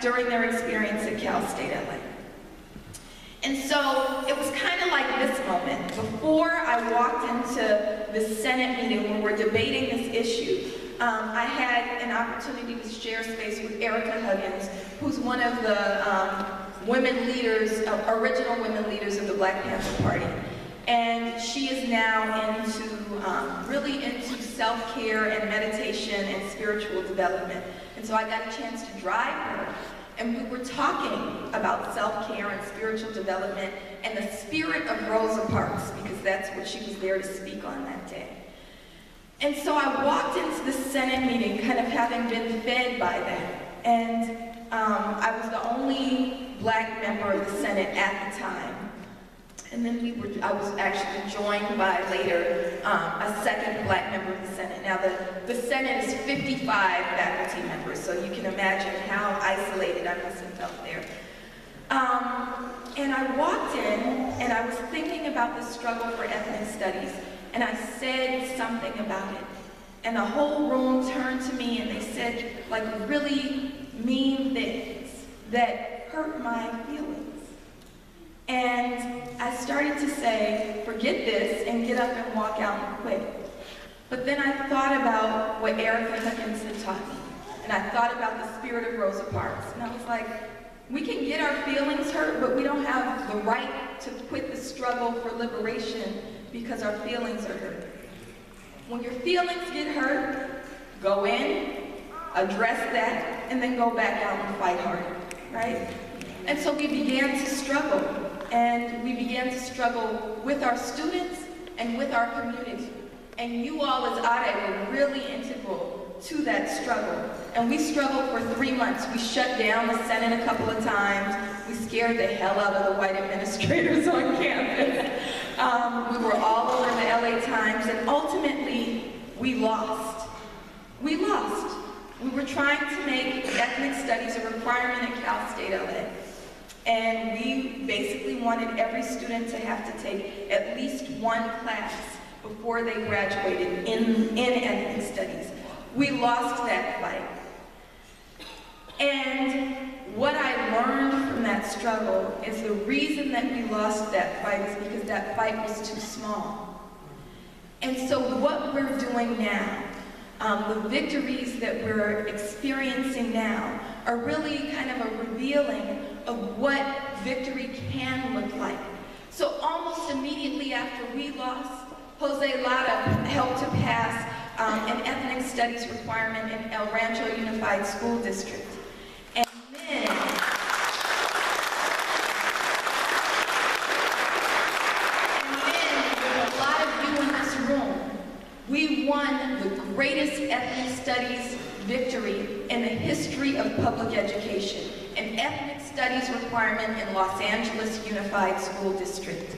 during their experience at Cal State LA. And so it was kind of like this moment. Before I walked into the Senate meeting when we're debating this issue, I had an opportunity to share space with Erica Huggins, who's one of the women leaders, original women leaders of the Black Panther Party. And she is now into, really into self-care and meditation and spiritual development. And so I got a chance to drive her. And we were talking about self-care and spiritual development and the spirit of Rosa Parks, because that's what she was there to speak on that day. And so I walked into the Senate meeting kind of having been fed by that. And I was the only Black member of the Senate at the time. And then I was actually joined by later a second Black member of the Senate. Now the Senate is 55 faculty members, so you can imagine how isolated I must have felt there. And I walked in and I was thinking about the struggle for ethnic studies, and I said something about it. And the whole room turned to me and they said like really mean things that hurt my feelings. And I started to say, forget this, and get up and walk out and quit. But then I thought about what Erica Huggins had taught me. And I thought about the spirit of Rosa Parks. And I was like, we can get our feelings hurt, but we don't have the right to quit the struggle for liberation because our feelings are hurt. When your feelings get hurt, go in, address that, and then go back out and fight harder, right? And so we began to struggle. And we began to struggle with our students and with our community. And you all as ADE were really integral to that struggle. And we struggled for 3 months. We shut down the Senate a couple of times. We scared the hell out of the white administrators on campus. We were all over the LA Times, and ultimately, we lost. We lost. We were trying to make ethnic studies a requirement at Cal State LA. And we basically wanted every student to have to take at least one class before they graduated in ethnic studies. We lost that fight. And what I learned from that struggle is the reason that we lost that fight is because that fight was too small. And so what we're doing now, the victories that we're experiencing now are really kind of a revealing of what victory can look like. So almost immediately after we lost, Jose Lara helped to pass an ethnic studies requirement in El Rancho Unified School District. And then, with a lot of you in this room, we won the greatest ethnic studies victory in the history of public education, an ethnic studies requirement in Los Angeles Unified School District.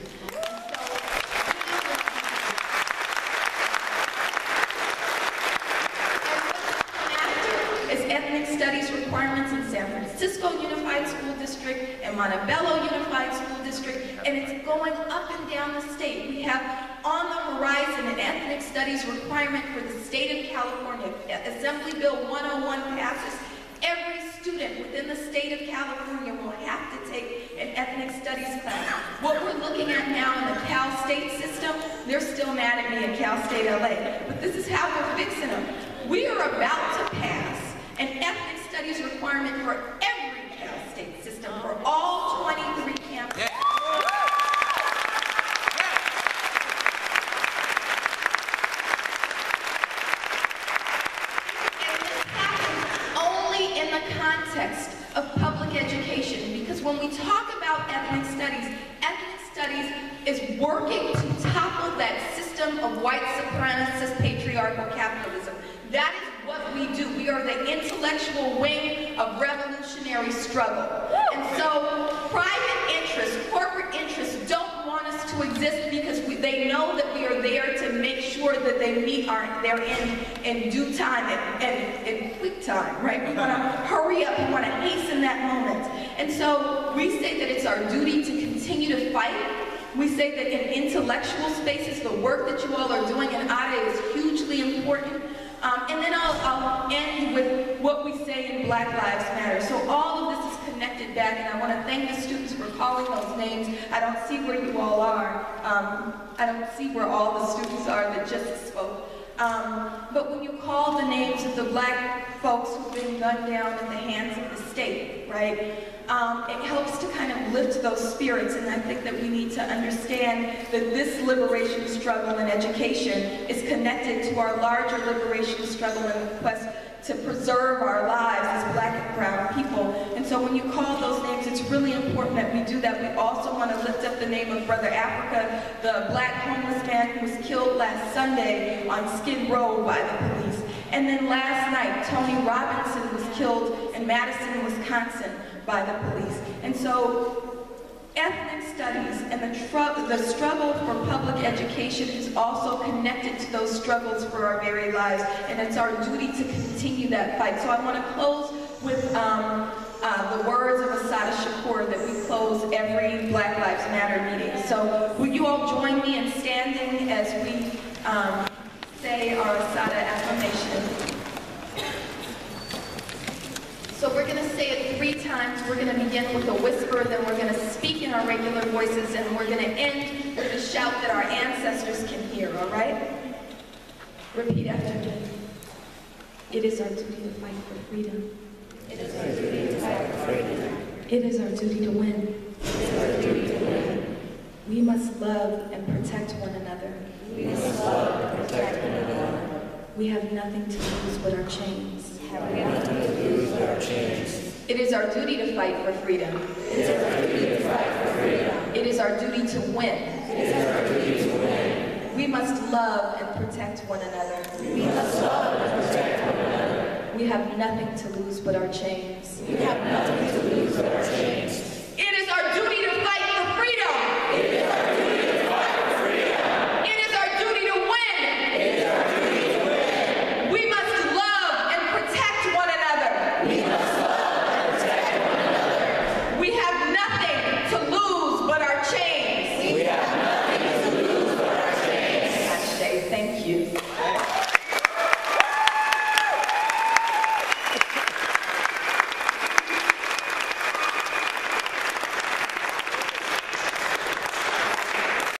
Ethnic studies requirements in San Francisco Unified School District and Montebello Unified School District, and it's going up and down the state. We have on the horizon an ethnic studies requirement for the state of California. Assembly Bill 101 passes. Every student within the state of California will have to take an ethnic studies class. What we're looking at now in the Cal State system, they're still mad at me at Cal State LA, but this is how we're fixing them. We are about to pass an ethnic studies requirement for every Cal State system, for all 23 campuses. Yeah. And this happens only in the context of public education, because when we talk about ethnic studies is working to topple that system of white supremacist patriarchal capitalism. That is what we do. We are the intellectual wing of revolutionary struggle. And so private interests, corporate interests don't want us to exist because they know that we are there to make sure that they meet their end in due time and in quick time, right? We want to hurry up, we want to hasten that moment. And so we say that it's our duty to continue to fight. We say that in intellectual spaces, the work that you all are doing in ADE is hugely important. And then I'll end with what we say in Black Lives Matter. So all of this connected back, and I want to thank the students for calling those names. I don't see where you all are. I don't see where all the students are that just spoke. But when you call the names of the black folks who've been gunned down at the hands of the state, right, it helps to kind of lift those spirits, and I think that we need to understand that this liberation struggle in education is connected to our larger liberation struggle in the quest to preserve our lives as black and brown people. And so when you call those names, it's really important that we do that. We also want to lift up the name of Brother Africa, the black homeless man who was killed last Sunday on Skid Row by the police. And then last night, Tony Robinson was killed in Madison, Wisconsin by the police. And so ethnic studies and the struggle for public education is also connected to those struggles for our very lives, and it's our duty to continue that fight. So I want to close with the words of Assata Shakur that we close every Black Lives Matter meeting. So will you all join me in standing as we say our Assata affirmation? So we're going to say it 3 times. We're going to begin with a whisper, then we're going to speak in our regular voices, and we're going to end with a shout that our ancestors can hear, all right? Repeat after me. It is our duty to fight for freedom. It is our duty to fight for freedom. It is our duty to win. It is our duty to win. We must love and protect one another. We must love and protect one another. We have nothing to lose but our chains. We have nothing to lose but our chains. It is our duty to fight for freedom. It is our duty to fight for freedom. It is our duty to win. It is our duty to win. We must love and protect one another. We must love and protect one another. We have nothing to lose but our chains. We have nothing to lose but our chains. It is our duty